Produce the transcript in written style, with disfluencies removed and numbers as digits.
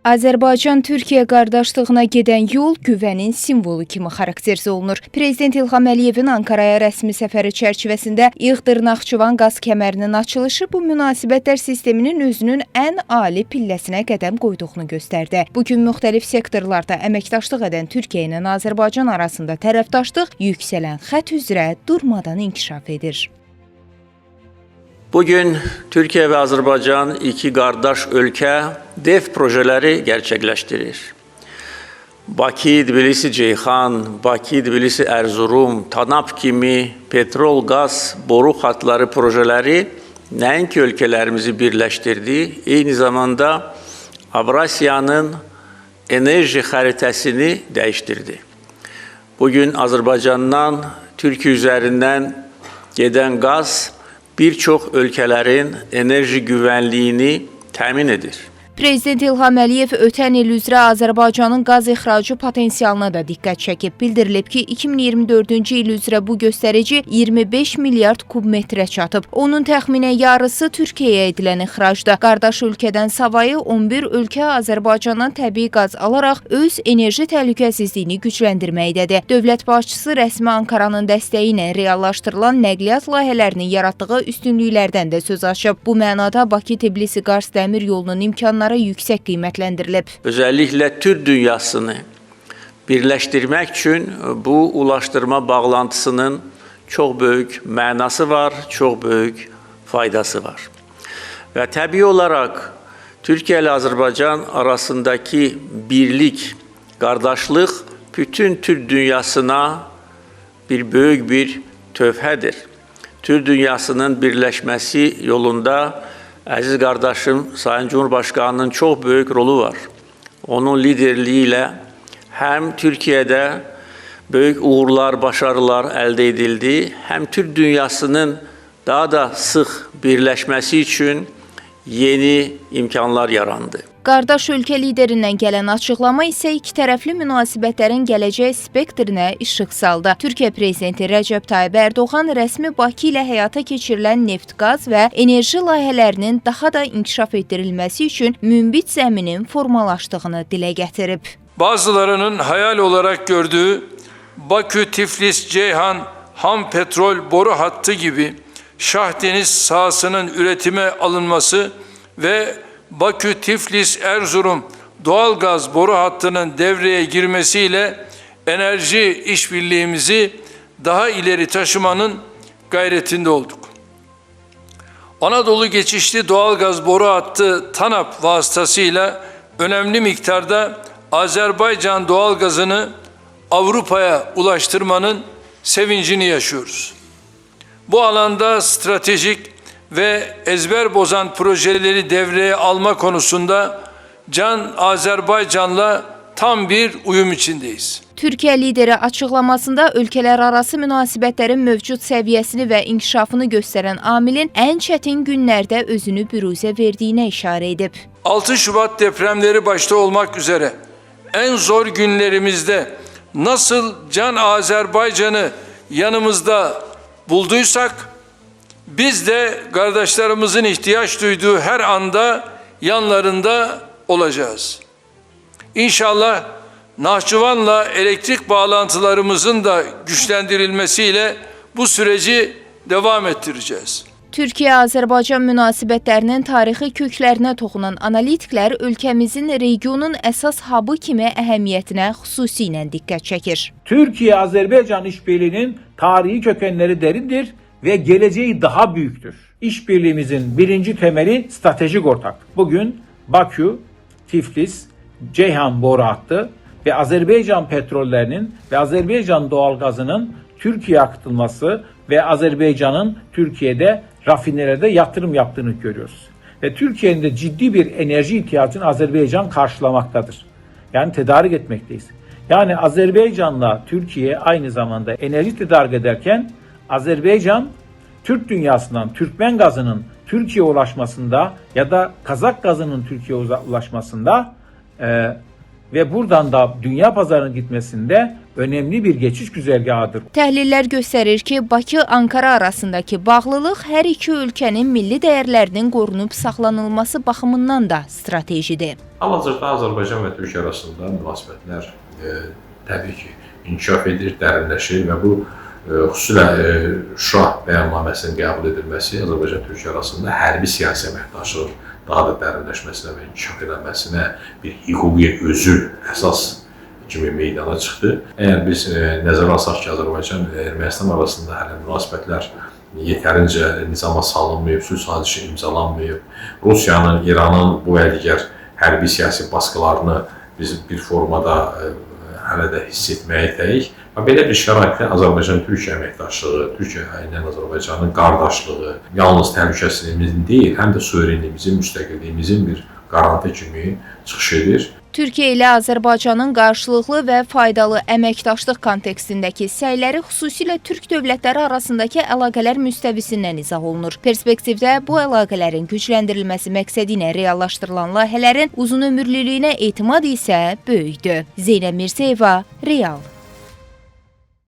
Azərbaycan-Türkiyə qardaşlığına gedən yol güvənin simvolu kimi xarakterizə olunur. Prezident İlham Əliyevin Ankaraya rəsmi səfəri çərçivəsində İğdır-Naxçıvan qaz kəmərinin açılışı bu münasibətlər sisteminin özünün ən ali pilləsinə qədəm qoyduğunu göstərdi. Bugün müxtəlif sektorlarda əməkdaşlıq edən Türkiyə ilə Azərbaycan arasında tərəfdaşlıq yüksələn xətt üzrə durmadan inkişaf edir. Bugün Türkiye ve Azerbaycan iki kardeş ülke dev projeleri gerçekleştirir. Bakı, Tbilisi, Ceyhan, Bakı, Tbilisi, Erzurum, TANAP kimi petrol, gaz, boru hatları projeleri nəinki ülkelerimizi birleştirdi, eyni zamanda Avrasya'nın enerji haritasını değiştirdi. Bugün Azerbaycan'dan Türkiye üzerinden giden gaz birçok ülkelerin enerji güvenliğini təmin edir. Prezident İlham Əliyev ötən il üzrə Azərbaycanın qaz ixracı potensialına da diqqət çəkib. Bildirilib ki, 2024-cü il üzrə bu göstərici 25 milyard kubmetrə çatıb. Onun təxminən yarısı Türkiyəyə edilən ixracda. Qardaş ölkədən savayı 11 ölkə Azərbaycandan təbii qaz alaraq öz enerji təhlükəsizliyini gücləndirməkdədir. Dövlət başçısı rəsmi Ankaranın dəstəyi ilə reallaşdırılan nəqliyyat layihələrinin yaratdığı üstünlüklərdən də söz açıb. Bu mənada Bakı-Tbilisi-Qars dəmir yolunun imkanları yüksek kıymetlendirilip. Özellikle Türk dünyasını birleştirmek için bu ulaştırma bağlantısının çok büyük mənası var, çok büyük faydası var. Ve tabii olarak Türkiye ile Azerbaycan arasındaki birlik, kardeşlik bütün Türk dünyasına büyük bir töhfədir. Türk dünyasının birleşmesi yolunda Əziz qardaşım, Sayın Cumhurbaşkanının çok büyük rolü var. Onun liderliğiyle hem Türkiye'de büyük uğurlar, başarılar elde edildi, hem Türk dünyasının daha da sık birleşmesi için yeni imkanlar yarandı. Qardaş ölkə liderindən gələn açıqlama isə iki tərəfli münasibətlərin gələcək spektrinə işıq saldı. Türkiyə prezidenti Rəcəb Tayyib Ərdoğan rəsmi Bakı ilə həyata keçirilən neft, qaz və enerji layihələrinin daha da inkişaf etdirilməsi üçün münbit zəminin formalaşdığını dilə gətirib. Bazılarının hayal olarak gördüğü Bakü-Tiflis-Ceyhan ham petrol boru hattı gibi Şah Deniz sahasının üretime alınması ve Bakü-Tiflis-Erzurum doğalgaz boru hattının devreye girmesiyle enerji işbirliğimizi daha ileri taşımanın gayretinde olduk. Anadolu geçişli doğalgaz boru hattı TANAP vasıtasıyla önemli miktarda Azerbaycan doğalgazını Avrupa'ya ulaştırmanın sevincini yaşıyoruz. Bu alanda stratejik ve ezber bozan projeleri devreye alma konusunda Can Azerbaycan'la tam bir uyum içindeyiz. Türkiyə lideri açıqlamasında ölkələr arası münasibətlərin mövcud səviyyəsini və inkişafını göstərən amilin ən çətin günlərdə özünü büruzə verdiyinə işarə edib. 6 Şubat depremleri başta olmak üzere en zor günlerimizde nasıl Can Azerbaycan'ı yanımızda bulduysak, biz de kardeşlerimizin ihtiyaç duyduğu her anda yanlarında olacağız. İnşallah Nahçıvan'la elektrik bağlantılarımızın da güçlendirilmesiyle bu süreci devam ettireceğiz. Türkiyə-Azərbaycan münasibətlərinin tarixi köklərinə toxunan analitiklər ölkəmizin regionun əsas hub'ı kimi əhəmiyyətinə xüsusilə diqqət çəkir. Türkiye-Azerbaycan işbirliğinin tarihi kökenleri derindir ve geleceği daha büyüktür. İşbirliğimizin birinci temeli stratejik ortaklık. Bugün Bakü, Tiflis, Ceyhan boru hattı ve Azerbaycan petrollerinin ve Azerbaycan doğalgazının Türkiye'ye akıtılması ve Azerbaycan'ın Türkiye'de rafineride yatırım yaptığını görüyoruz. Ve Türkiye'nin de ciddi bir enerji ihtiyacını Azerbaycan karşılamaktadır. Yani tedarik etmekteyiz. Yani Azerbaycan'la Türkiye aynı zamanda enerji tedarik ederken Azerbaycan, Türk dünyasından Türkmen gazının Türkiye'ye ulaşmasında ya da Kazak gazının Türkiye'ye ulaşmasında ve buradan da dünya pazarına gitmesinde önemli bir geçiş güzergahıdır. Təhlillər göstərir ki, Bakı-Ankara arasındakı bağlılıq hər iki ölkənin milli dəyərlərinin qorunub saxlanılması baxımından da stratejidir. Hal-hazırda Azərbaycan və Türkiyə arasında münasibətlər təbii ki, inkişaf edir, dərinləşir və bu xüsusilə Şuşa bəyannaməsinin qəbul edilməsi Azərbaycan-Türkiyə arasında hərbi siyasi əməkdaşlıq daha da dərinləşməsinə və inkişaf edilməsinə bir hüquqi özül əsas kimi meydana çıxdı. Əgər biz nəzərə alsaq ki, Azərbaycan və Ermənistan arasında hələ münasibətlər yetərincə nizama salınmayıb, sülh sazişi imzalanmayıb, Rusiyanın, İranın bu və digər hərbi siyasi baskılarını biz bir formada hələ də hiss etməyəcəyik. Və belə bir şəraitdə Azərbaycan-Türkiyə əməkdaşlığı, Türkiyə ilə Azərbaycanın qardaşlığı yalnız təhlükəsizliyimizin deyil, həm də suverenliyimizin, müstəqilliyimizin bir qarantı kimi çıxış edir. Türkiyə ilə Azərbaycanın qarşılıqlı və faydalı əməkdaşlıq kontekstindəki səyləri xüsusilə türk dövlətləri arasındakı əlaqələr müstəvisindən izah olunur. Perspektivdə bu əlaqələrin gücləndirilməsi məqsədi ilə reallaşdırılan layihələrin uzunömürlülüyünə etimad isə böyükdür. Zeynəb Mirzəyeva, Real.